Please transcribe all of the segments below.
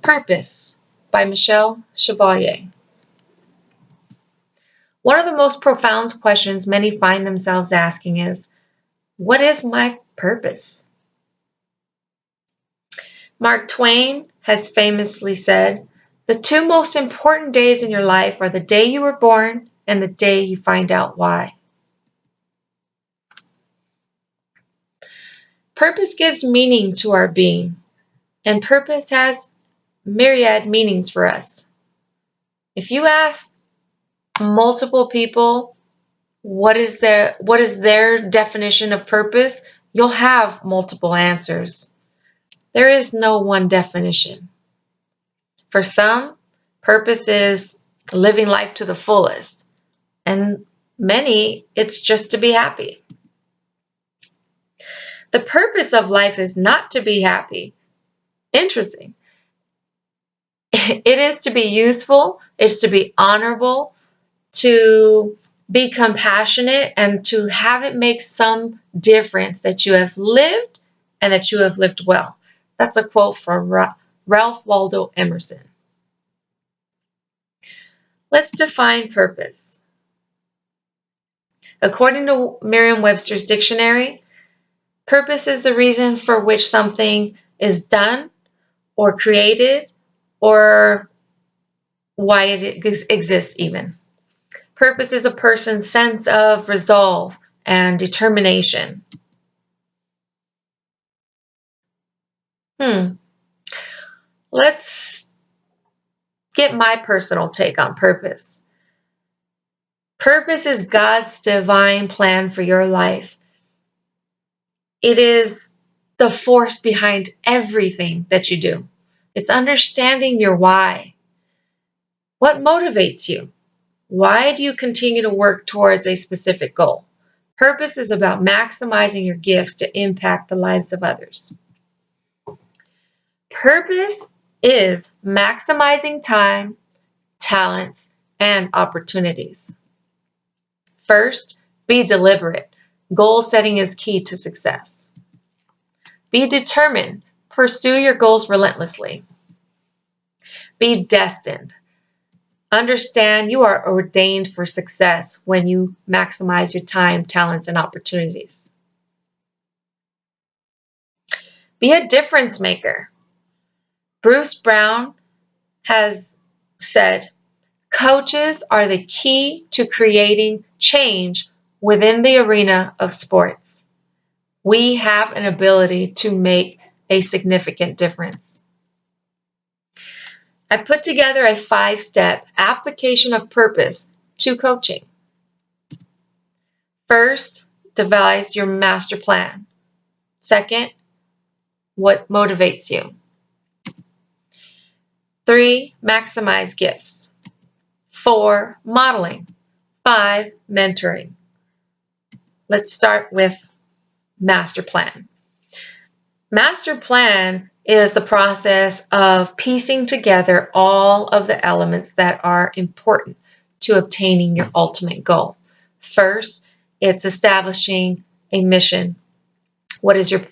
Purpose by Michelle Chevalier. One of the most profound questions many find themselves asking is, what is my purpose? Mark Twain has famously said, the two most important days in your life are the day you were born and the day you find out why. Purpose gives meaning to our being, and purpose has myriad meanings for us. If you ask multiple people what is their definition of purpose, you'll have multiple answers. There is no one definition. For some, purpose is living life to the fullest, and many, it's just to be happy. The purpose of life is not to be happy. Interesting. It is to be useful, it's to be honorable, to be compassionate, and to have it make some difference that you have lived and that you have lived well. That's a quote from Ralph Waldo Emerson. Let's define purpose. According to Merriam-Webster's dictionary, purpose is the reason for which something is done or created or why it exists even. Purpose is a person's sense of resolve and determination. Let's get my personal take on purpose. Purpose is God's divine plan for your life. It is the force behind everything that you do. It's understanding your why. What motivates you? Why do you continue to work towards a specific goal? Purpose is about maximizing your gifts to impact the lives of others. Purpose is maximizing time, talents, and opportunities. First, be deliberate. Goal setting is key to success. Be determined. Pursue your goals relentlessly. Be destined. Understand you are ordained for success when you maximize your time, talents, and opportunities. Be a difference maker. Bruce Brown has said, coaches are the key to creating change within the arena of sports. We have an ability to make a significant difference. I put together a 5-step application of purpose to coaching. First, devise your master plan. Second, what motivates you? 3, maximize gifts. 4, modeling. 5, mentoring. Let's start with master plan. Master plan is the process of piecing together all of the elements that are important to obtaining your ultimate goal. First, it's establishing a mission. What is your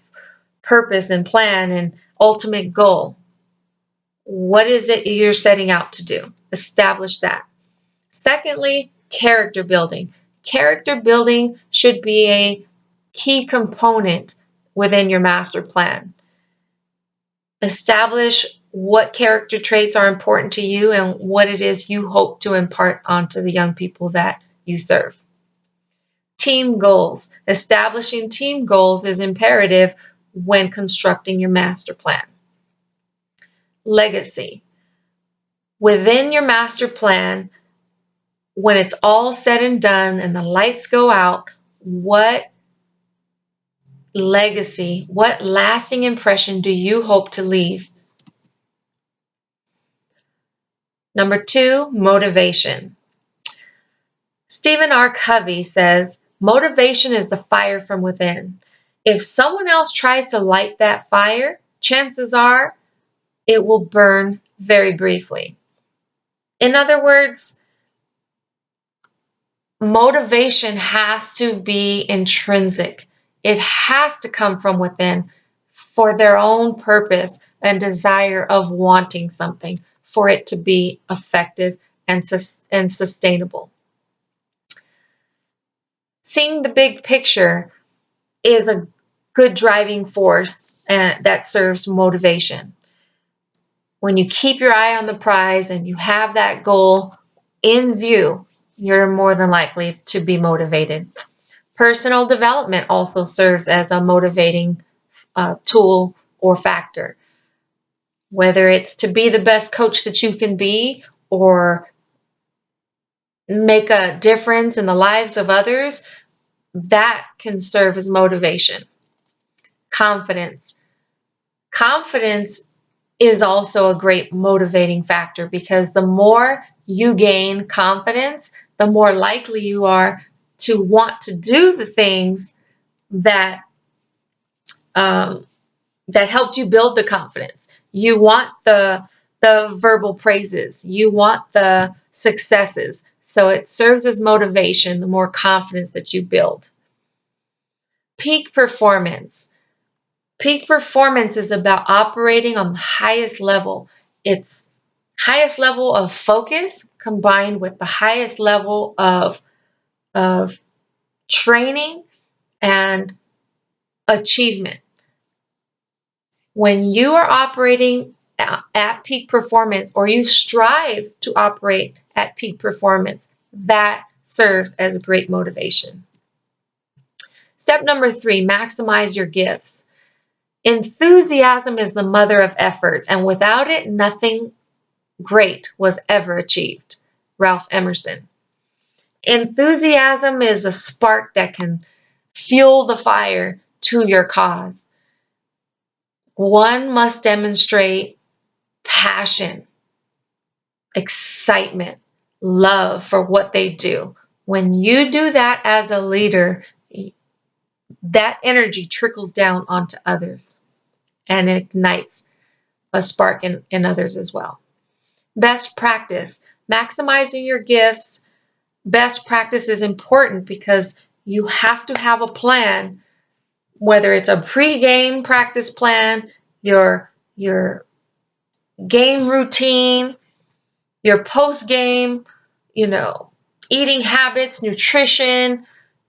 purpose and plan and ultimate goal? What is it you're setting out to do? Establish that. Secondly, character building. Character building should be a key component within your master plan. Establish what character traits are important to you and what it is you hope to impart onto the young people that you serve. Team goals. Establishing team goals is imperative when constructing your master plan. Legacy. Within your master plan, when it's all said and done and the lights go out, what legacy, what lasting impression do you hope to leave? Number 2, motivation. Stephen R. Covey says, motivation is the fire from within. If someone else tries to light that fire, chances are it will burn very briefly. In other words, motivation has to be intrinsic. It has to come from within for their own purpose and desire of wanting something for it to be effective and sustainable. Seeing the big picture is a good driving force that serves motivation. When you keep your eye on the prize and you have that goal in view, you're more than likely to be motivated. Personal development also serves as a motivating tool or factor. Whether it's to be the best coach that you can be or make a difference in the lives of others, that can serve as motivation. Confidence. Confidence is also a great motivating factor because the more you gain confidence, the more likely you are to want to do the things that that helped you build the confidence. You want the verbal praises. You want the successes. So it serves as motivation the more confidence that you build. Peak performance. Peak performance is about operating on the highest level. It's highest level of focus combined with the highest level of training and achievement. When you are operating at peak performance, or you strive to operate at peak performance, that serves as a great motivation. Step number 3, maximize your gifts. Enthusiasm is the mother of effort, and without it, nothing great was ever achieved. Ralph Emerson. Enthusiasm is a spark that can fuel the fire to your cause. One must demonstrate passion, excitement, love for what they do. When you do that as a leader, that energy trickles down onto others and ignites a spark in others as well. Best practice. Maximizing your gifts. Best practice is important because you have to have a plan, whether it's a pre-game practice plan, your game routine, your post-game, eating habits, nutrition,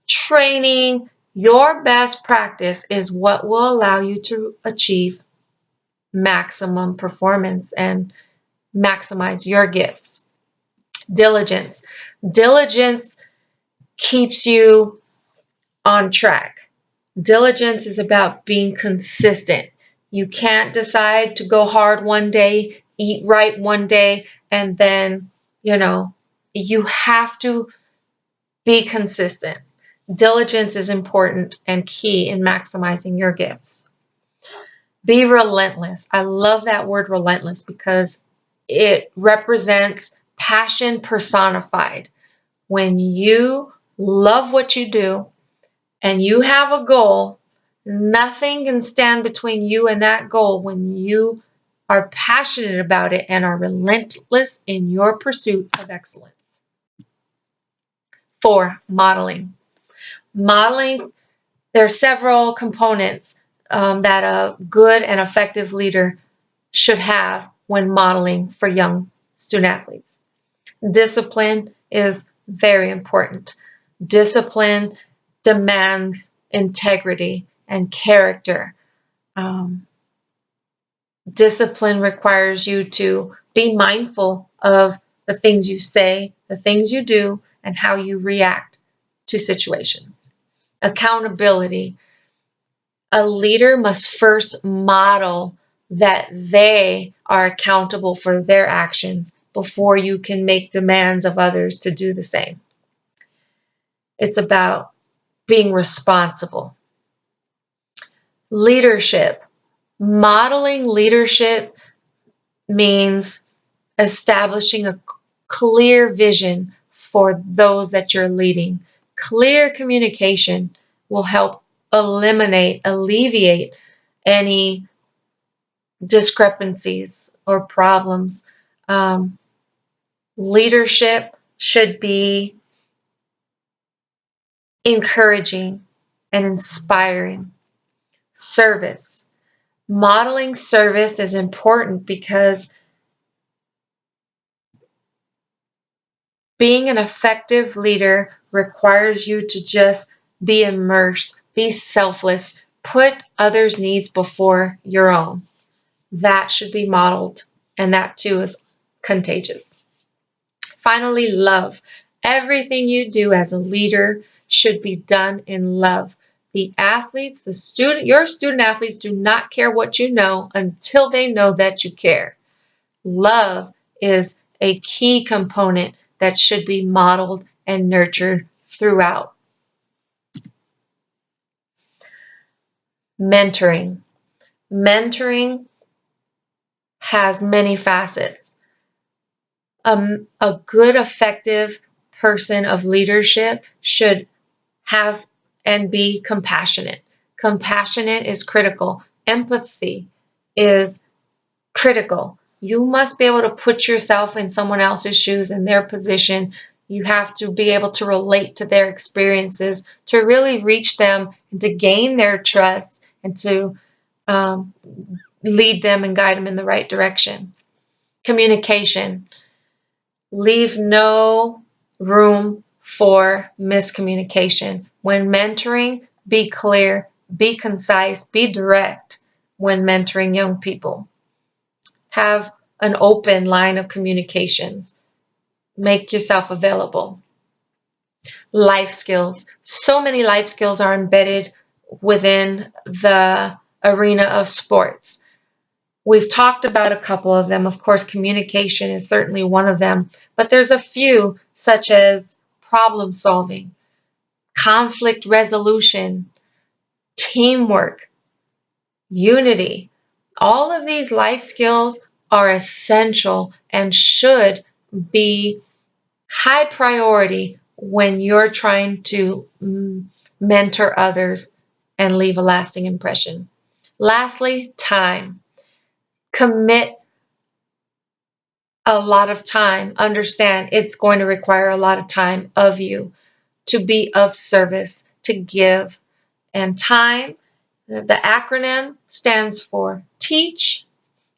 training. Your best practice is what will allow you to achieve maximum performance and maximize your gifts. Diligence. Diligence keeps you on track. Diligence is about being consistent. You can't decide to go hard one day, eat right one day, and then, you have to be consistent. Diligence is important and key in maximizing your gifts. Be relentless. I love that word relentless because it represents passion personified. When you love what you do and you have a goal, nothing can stand between you and that goal when you are passionate about it and are relentless in your pursuit of excellence. 4, modeling. Modeling, there are several components that a good and effective leader should have when modeling for young student athletes. Discipline is very important. Discipline demands integrity and character. Discipline requires you to be mindful of the things you say, the things you do, and how you react to situations. Accountability. A leader must first model that they are accountable for their actions before you can make demands of others to do the same. It's about being responsible. Leadership. Modeling leadership means establishing a clear vision for those that you're leading. Clear communication will help alleviate any discrepancies or problems. Leadership should be encouraging and inspiring. Service. Modeling service is important because being an effective leader requires you to just be immersed, be selfless, put others' needs before your own. That should be modeled, and that too is contagious. Finally, love. Everything you do as a leader should be done in love. The athletes, your student athletes do not care what you know until they know that you care. Love is a key component that should be modeled and nurtured throughout. Mentoring. Mentoring has many facets. A good, effective person of leadership should have and be compassionate. Compassionate is critical. Empathy is critical. You must be able to put yourself in someone else's shoes, in their position. You have to be able to relate to their experiences, to really reach them, and to gain their trust, and to lead them and guide them in the right direction. Communication. Leave no room for miscommunication. When mentoring, be clear, be concise, be direct when mentoring young people. Have an open line of communications. Make yourself available. Life skills. So many life skills are embedded within the arena of sports. We've talked about a couple of them. Of course, communication is certainly one of them, but there's a few such as problem solving, conflict resolution, teamwork, unity. All of these life skills are essential and should be high priority when you're trying to mentor others and leave a lasting impression. Lastly, time. Commit a lot of time. Understand it's going to require a lot of time of you to be of service, to give. And time, the acronym stands for teach,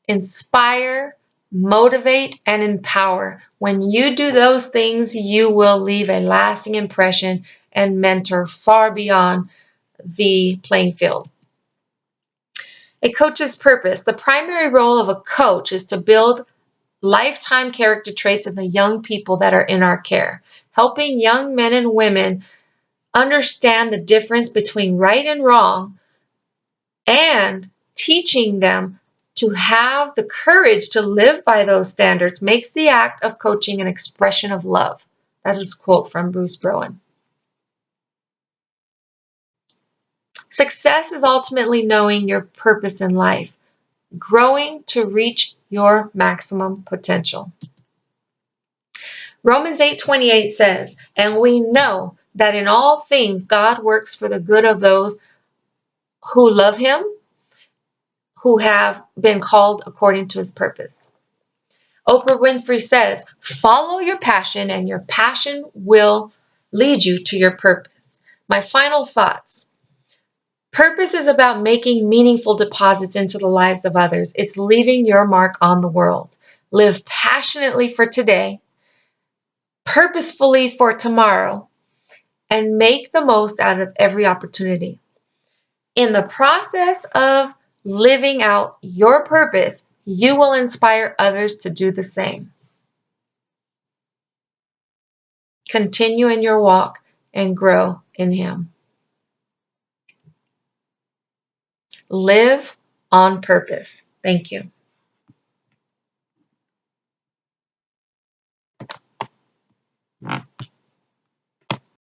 inspire, motivate, and empower. When you do those things, you will leave a lasting impression and mentor far beyond the playing field. A coach's purpose. The primary role of a coach is to build lifetime character traits in the young people that are in our care, helping young men and women understand the difference between right and wrong, and teaching them to have the courage to live by those standards makes the act of coaching an expression of love. That is a quote from Bruce Broen. Success is ultimately knowing your purpose in life, growing to reach your maximum potential. Romans 8:28 says, "And we know that in all things God works for the good of those who love him, who have been called according to his purpose." Oprah Winfrey says, "Follow your passion and your passion will lead you to your purpose." My final thoughts. Purpose is about making meaningful deposits into the lives of others. It's leaving your mark on the world. Live passionately for today, purposefully for tomorrow, and make the most out of every opportunity. In the process of living out your purpose, you will inspire others to do the same. Continue in your walk and grow in Him. Live on purpose. Thank you.